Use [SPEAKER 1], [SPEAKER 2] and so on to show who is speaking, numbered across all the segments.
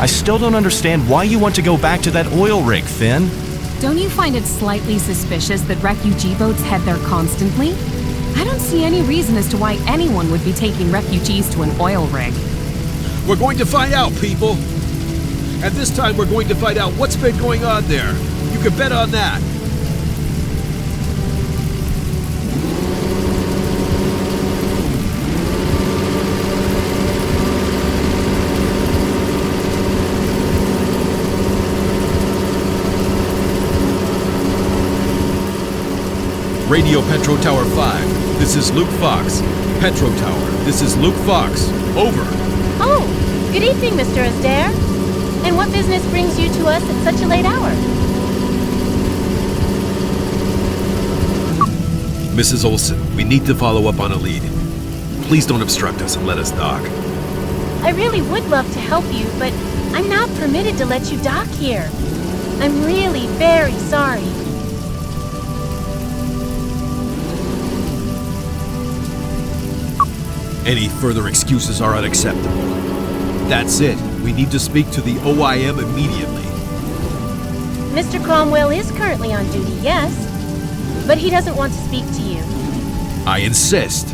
[SPEAKER 1] I still don't understand why you want to go back to that oil rig, Finn.
[SPEAKER 2] Don't you find it slightly suspicious that refugee boats head there constantly? I don't see any reason as to why anyone would be taking refugees to an oil rig.
[SPEAKER 3] We're going to find out, people. And this time we're going to find out what's been going on there. You can bet on that. Radio Petro Tower 5, this is Luke Fox. Petro Tower, this is Luke Fox. Over.
[SPEAKER 4] Oh, good evening, Mr. Asdair. And what business brings you to us at such a late hour?
[SPEAKER 3] Mrs. Olson, we need to follow up on a lead. Please don't obstruct us and let us dock.
[SPEAKER 4] I really would love to help you, but I'm not permitted to let you dock here. I'm really very sorry.
[SPEAKER 3] Any further excuses are unacceptable. That's it. We need to speak to the OIM immediately.
[SPEAKER 4] Mr. Cromwell is currently on duty, yes, but he doesn't want to speak to you.
[SPEAKER 3] I insist.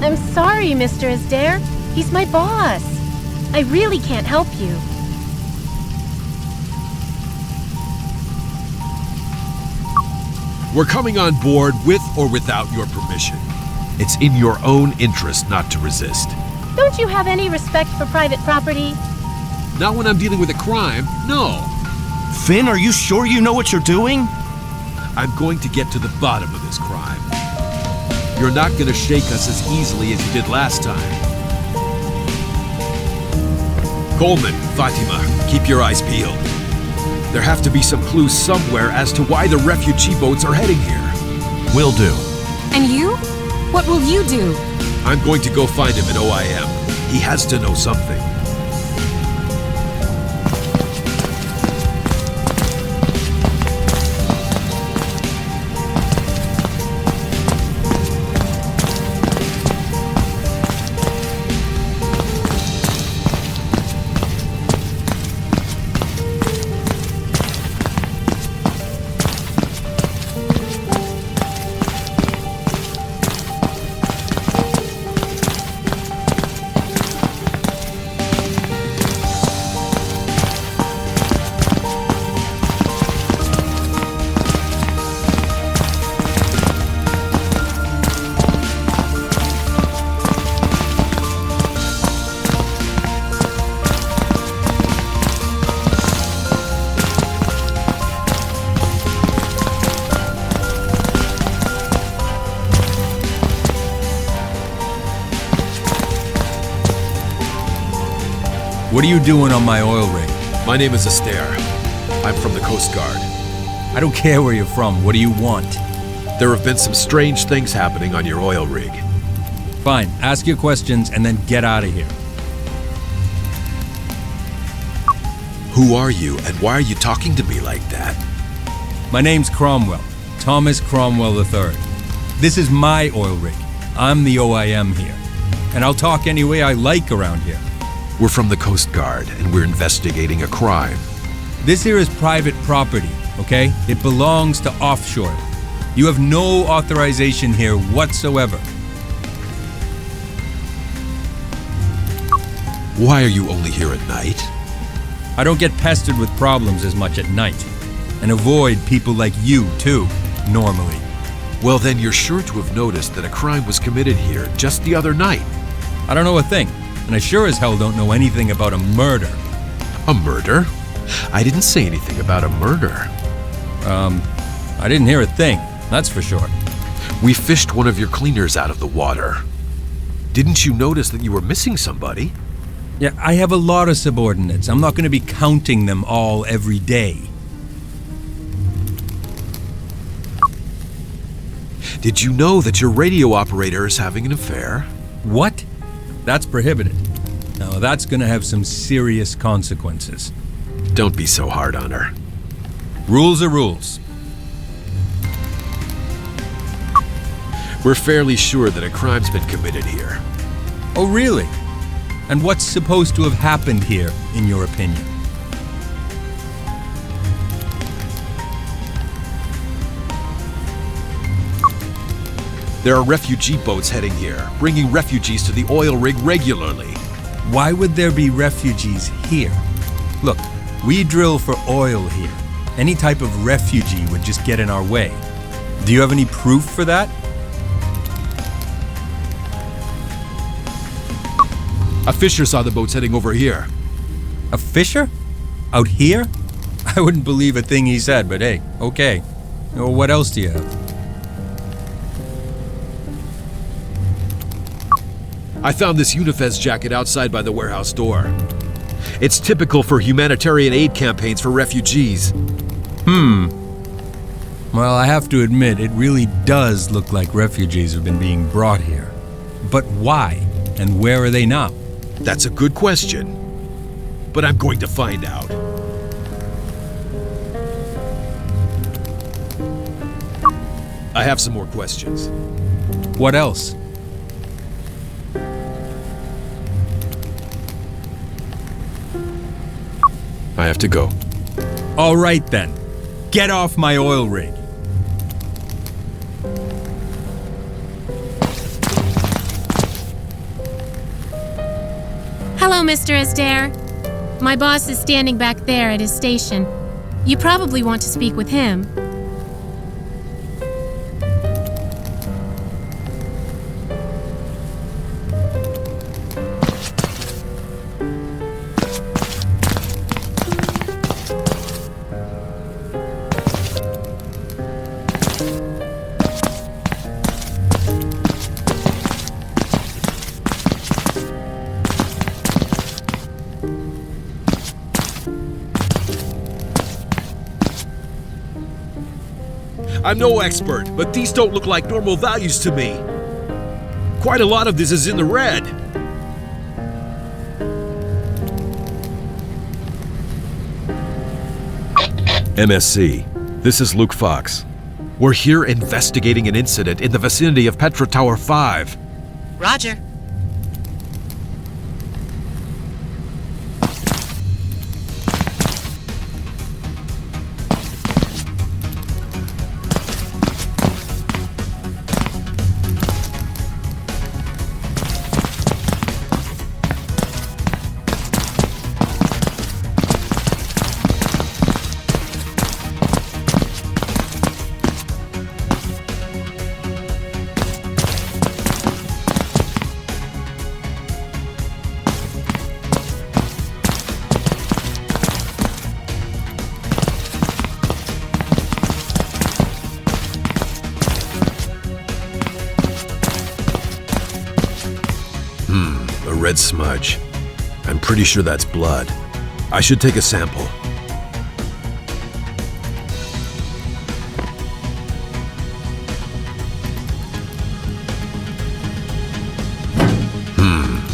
[SPEAKER 4] I'm sorry, Mr. Asdair. He's my boss. I really can't help you.
[SPEAKER 3] We're coming on board with or without your permission. It's in your own interest not to resist.
[SPEAKER 4] Don't you have any respect for private property?
[SPEAKER 3] Not when I'm dealing with a crime, no.
[SPEAKER 1] Finn, are you sure you know what you're doing?
[SPEAKER 3] I'm going to get to the bottom of this crime. You're not going to shake us as easily as you did last time. Colman, Fatima, keep your eyes peeled. There have to be some clues somewhere as to why the refugee boats are heading here.
[SPEAKER 1] Will do.
[SPEAKER 2] And you? What will you do?
[SPEAKER 3] I'm going to go find him at OIM. He has to know something.
[SPEAKER 5] What are you doing on my oil rig?
[SPEAKER 3] My name is Asdair. I'm from the Coast Guard.
[SPEAKER 5] I don't care where you're from. What do you want?
[SPEAKER 3] There have been some strange things happening on your oil rig.
[SPEAKER 5] Fine, ask your questions and then get out of here.
[SPEAKER 3] Who are you and why are you talking to me like that?
[SPEAKER 5] My name's Cromwell, Thomas Cromwell III. This is my oil rig. I'm the OIM here. And I'll talk any way I like around here.
[SPEAKER 3] We're from the Coast Guard, and we're investigating a crime.
[SPEAKER 5] This here is private property, okay? It belongs to offshore. You have no authorization here whatsoever.
[SPEAKER 3] Why are you only here at night?
[SPEAKER 5] I don't get pestered with problems as much at night. And avoid people like you, too, normally.
[SPEAKER 3] Well, then you're sure to have noticed that a crime was committed here just the other night.
[SPEAKER 5] I don't know a thing. And I sure as hell don't know anything about a murder.
[SPEAKER 3] A murder? I didn't say anything about a murder.
[SPEAKER 5] I didn't hear a thing, that's for sure.
[SPEAKER 3] We fished one of your cleaners out of the water. Didn't you notice that you were missing somebody?
[SPEAKER 5] Yeah, I have a lot of subordinates. I'm not going to be counting them all every day.
[SPEAKER 3] Did you know that your radio operator is having an affair?
[SPEAKER 5] What? That's prohibited. Now that's gonna have some serious consequences.
[SPEAKER 3] Don't be so hard on her.
[SPEAKER 5] Rules are rules.
[SPEAKER 3] We're fairly sure that a crime's been committed here.
[SPEAKER 5] Oh really? And what's supposed to have happened here, in your opinion?
[SPEAKER 3] There are refugee boats heading here, bringing refugees to the oil rig regularly.
[SPEAKER 5] Why would there be refugees here? Look, we drill for oil here. Any type of refugee would just get in our way. Do you have any proof for that?
[SPEAKER 3] A fisher saw the boats heading over here.
[SPEAKER 5] A fisher? Out here? I wouldn't believe a thing he said, but hey, okay. Well, what else do you have?
[SPEAKER 3] I found this Unifez jacket outside by the warehouse door. It's typical for humanitarian aid campaigns for refugees.
[SPEAKER 5] Well, I have to admit, it really does look like refugees have been being brought here. But why? And where are they now?
[SPEAKER 3] That's a good question. But I'm going to find out. I have some more questions.
[SPEAKER 5] What else?
[SPEAKER 3] I have to go.
[SPEAKER 5] All right then. Get off my oil rig.
[SPEAKER 4] Hello, Mr. Asdair. My boss is standing back there at his station. You probably want to speak with him.
[SPEAKER 3] I'm no expert, but these don't look like normal values to me. Quite a lot of this is in the red. MSC, this is Luke Fox. We're here investigating an incident in the vicinity of Petra Tower 5.
[SPEAKER 6] Roger.
[SPEAKER 3] A red smudge. I'm pretty sure that's blood. I should take a sample.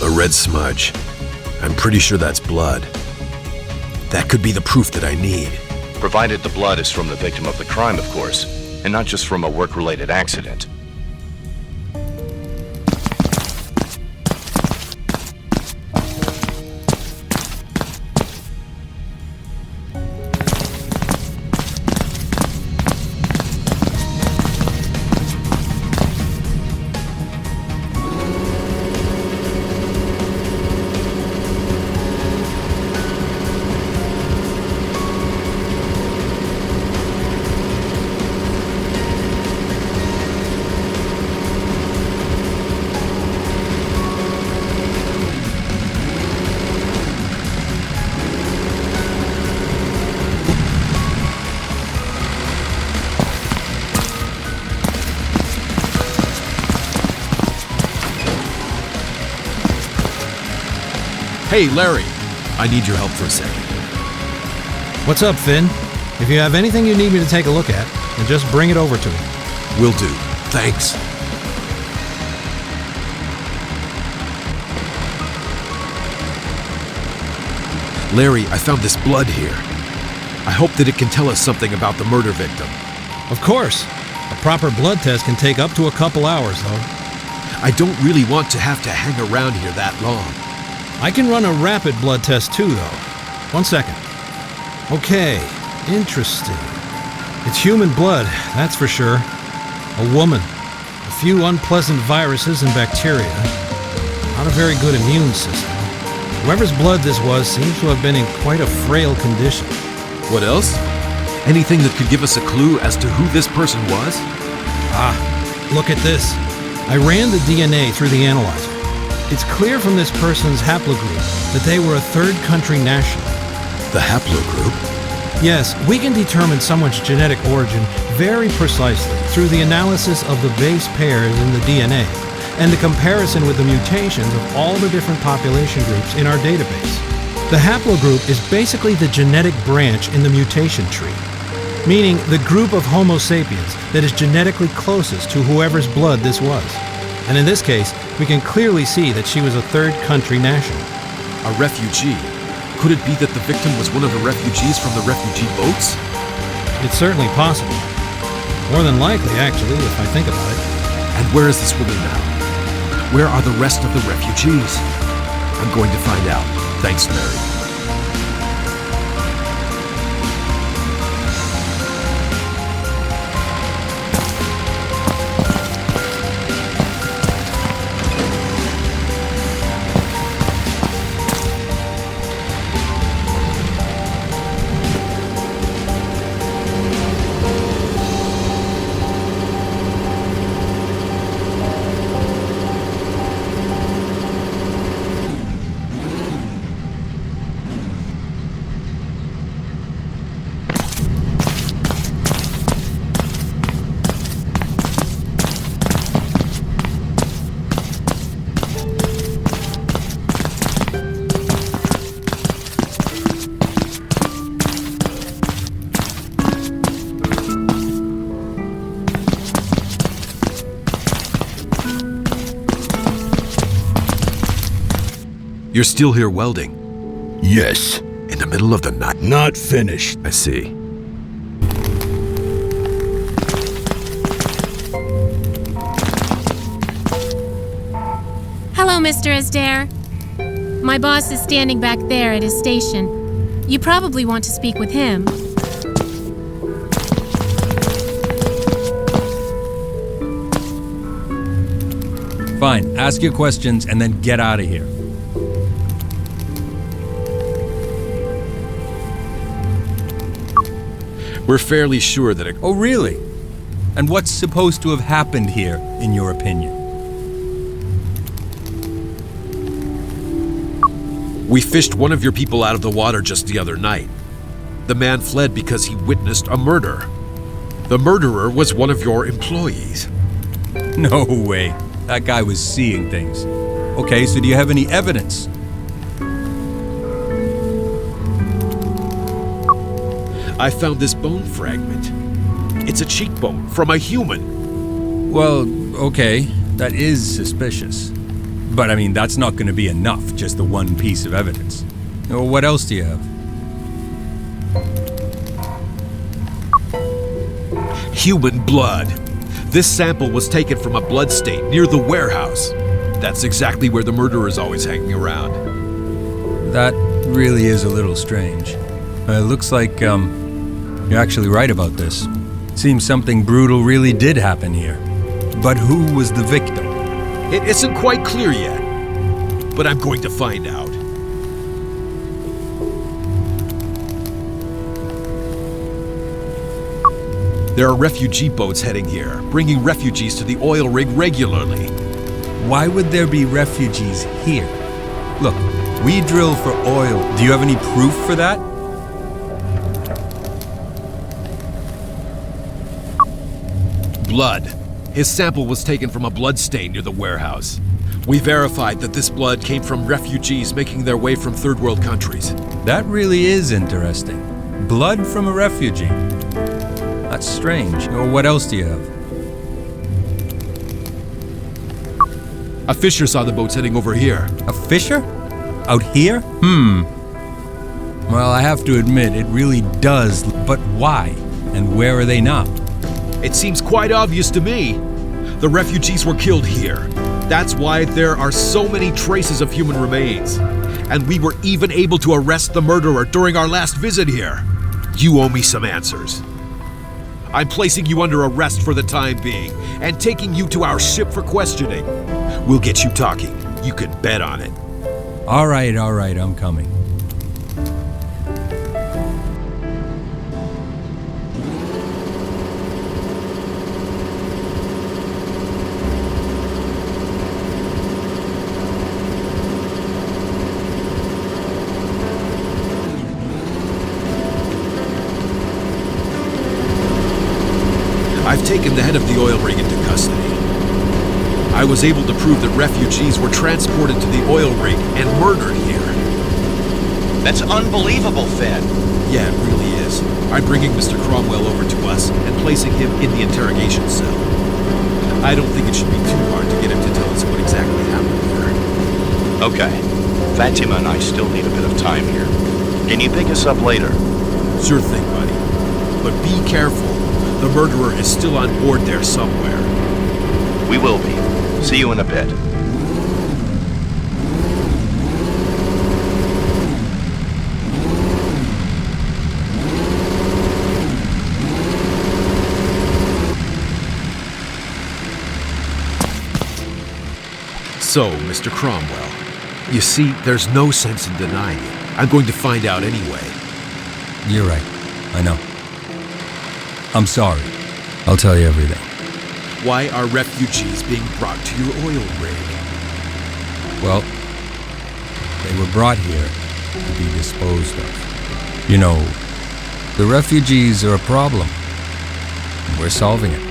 [SPEAKER 3] A red smudge. I'm pretty sure that's blood. That could be the proof that I need.
[SPEAKER 7] Provided the blood is from the victim of the crime, of course, and not just from a work-related accident.
[SPEAKER 3] Hey, Larry. I need your help for a second.
[SPEAKER 8] What's up, Finn? If you have anything you need me to take a look at, then just bring it over to me.
[SPEAKER 3] Will do. Thanks. Larry, I found this blood here. I hope that it can tell us something about the murder victim.
[SPEAKER 8] Of course. A proper blood test can take up to a couple hours, though.
[SPEAKER 3] I don't really want to have to hang around here that long.
[SPEAKER 8] I can run a rapid blood test too, though. 1 second. Okay, interesting. It's human blood, that's for sure. A woman. a few unpleasant viruses and bacteria, not a very good immune system. Whoever's blood this was seems to have been in quite a frail condition.
[SPEAKER 3] What else? Anything that could give us a clue as to who this person was?
[SPEAKER 8] Look at this. I ran the DNA through the analyzer. It's clear from this person's haplogroup that they were a third country national.
[SPEAKER 3] The haplogroup?
[SPEAKER 8] Yes, we can determine someone's genetic origin very precisely through the analysis of the base pairs in the DNA and the comparison with the mutations of all the different population groups in our database. The haplogroup is basically the genetic branch in the mutation tree, meaning the group of Homo sapiens that is genetically closest to whoever's blood this was. And in this case, we can clearly see that she was a third country national.
[SPEAKER 3] A refugee? Could it be that the victim was one of the refugees from the refugee boats?
[SPEAKER 8] It's certainly possible. More than likely, actually, if I think about it.
[SPEAKER 3] And where is this woman now? Where are the rest of the refugees? I'm going to find out. Thanks, Larry. You're still here welding?
[SPEAKER 6] Yes.
[SPEAKER 3] In the middle of the night?
[SPEAKER 6] Not finished.
[SPEAKER 3] I see.
[SPEAKER 4] Hello, Mr. Asdair. My boss is standing back there at his station. You probably want to speak with him.
[SPEAKER 5] Fine, ask your questions and then get out of here.
[SPEAKER 3] We're fairly sure that it...
[SPEAKER 5] Oh, really? And what's supposed to have happened here, in your opinion?
[SPEAKER 3] We fished one of your people out of the water just the other night. The man fled because he witnessed a murder. The murderer was one of your employees.
[SPEAKER 5] No way. That guy was seeing things. Okay, so do you have any evidence?
[SPEAKER 3] I found this bone fragment. It's a cheekbone from a human.
[SPEAKER 5] Well, okay, that is suspicious. But I mean, that's not going to be enough, just the one piece of evidence. What else do you have?
[SPEAKER 3] Human blood. This sample was taken from a blood stain near the warehouse. That's exactly where the murderer is always hanging around.
[SPEAKER 5] That really is a little strange. It looks like, you're actually right about this. Seems something brutal really did happen here. But who was the victim?
[SPEAKER 3] It isn't quite clear yet, but I'm going to find out. There are refugee boats heading here, bringing refugees to the oil rig regularly.
[SPEAKER 5] Why would there be refugees here? Look, we drill for oil. Do you have any proof for that?
[SPEAKER 3] Blood. His sample was taken from a blood stain near the warehouse. We verified that this blood came from refugees making their way from third world countries. That
[SPEAKER 5] Really is interesting. Blood from a refugee. That's strange. What else do you have?
[SPEAKER 3] A fisher saw the boats heading over here.
[SPEAKER 5] A fisher? Out here? Well, I have to admit, it really does. But why? And where are they now?
[SPEAKER 3] It seems quite obvious to me. The refugees were killed here. That's why there are so many traces of human remains. And we were even able to arrest the murderer during our last visit here. You owe me some answers. I'm placing you under arrest for the time being, and taking you to our ship for questioning. We'll get you talking. You can bet on it.
[SPEAKER 5] All right, I'm coming.
[SPEAKER 3] I've taken the head of the oil rig into custody. I was able to prove that refugees were transported to the oil rig and murdered here.
[SPEAKER 7] That's unbelievable, Finn.
[SPEAKER 3] Yeah, it really is. I'm bringing Mr. Cromwell over to us and placing him in the interrogation cell. I don't think it should be too hard to get him to tell us what exactly happened here.
[SPEAKER 7] Okay. Fatima and I still need a bit of time here. Can you pick us up later?
[SPEAKER 3] Sure thing, buddy. But be careful. The murderer is still on board there somewhere.
[SPEAKER 7] We will be. See you in a bit.
[SPEAKER 3] So, Mr. Cromwell, you see, there's no sense in denying it. I'm going to find out anyway.
[SPEAKER 5] You're right. I know. I'm sorry. I'll tell you everything.
[SPEAKER 3] Why are refugees being brought to your oil rig?
[SPEAKER 5] Well, they were brought here to be disposed of. You know, the refugees are a problem. And we're solving it.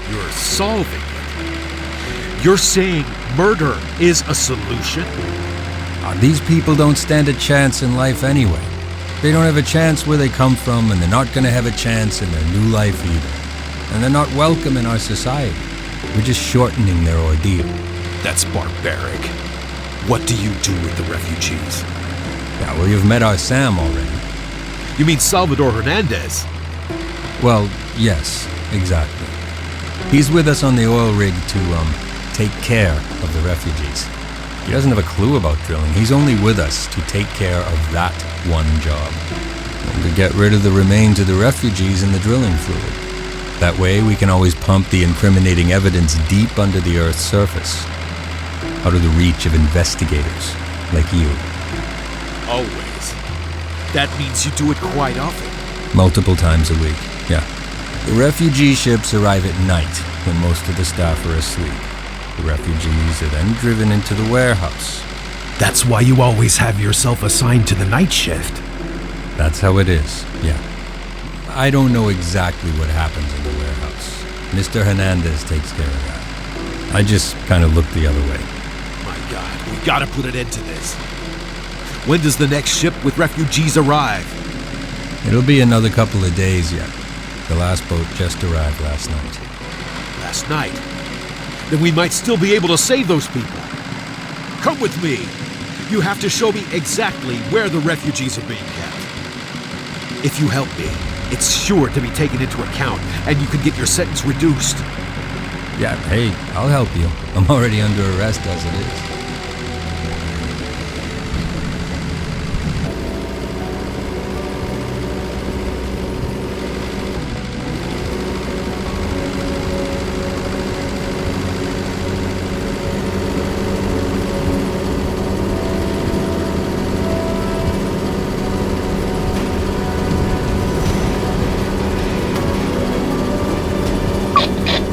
[SPEAKER 3] You're solving it? You're saying murder is a solution?
[SPEAKER 5] These people don't stand a chance in life anyway. They don't have a chance where they come from, and they're not going to have a chance in their new life either. And they're not welcome in our society. We're just shortening their ordeal.
[SPEAKER 3] That's barbaric. What do you do with the refugees?
[SPEAKER 5] Yeah, well, you've met our Sam already.
[SPEAKER 3] You mean Salvador Hernandez?
[SPEAKER 5] Well, yes, exactly. He's with us on the oil rig to, take care of the refugees. He doesn't have a clue about drilling. He's only with us to take care of that one job. And to get rid of the remains of the refugees in the drilling fluid. That way, we can always pump the incriminating evidence deep under the Earth's surface. Out of the reach of investigators like you.
[SPEAKER 3] Always. That means you do it quite often.
[SPEAKER 5] Multiple times a week, yeah. The refugee ships arrive at night when most of the staff are asleep. The refugees are then driven into the warehouse.
[SPEAKER 3] That's why you always have yourself assigned to the night shift.
[SPEAKER 5] That's how it is, yeah. I don't know exactly what happens in the warehouse. Mr. Hernandez takes care of that. I just kind of look the other way.
[SPEAKER 3] My God, we gotta put an end to this. When does the next ship with refugees arrive?
[SPEAKER 5] It'll be another couple of days yet. The last boat just arrived last night.
[SPEAKER 3] Last night? Then we might still be able to save those people. Come with me. You have to show me exactly where the refugees are being kept. If you help me, it's sure to be taken into account, and you can get your sentence reduced.
[SPEAKER 5] Yeah, hey, I'll help you. I'm already under arrest as it is.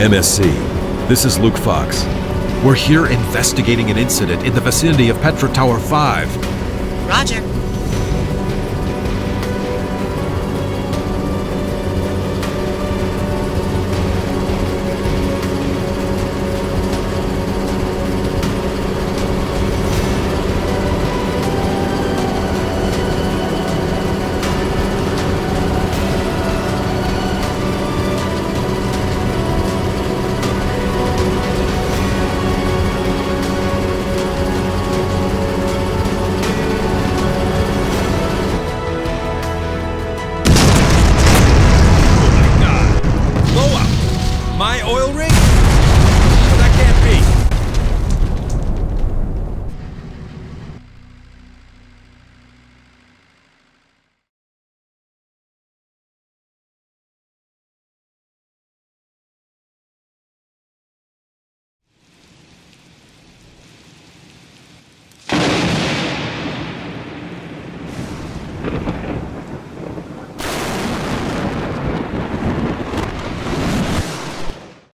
[SPEAKER 3] MSC, this is Luke Fox. We're here investigating an incident in the vicinity of Petra Tower 5.
[SPEAKER 6] Roger.
[SPEAKER 5] My oil rig?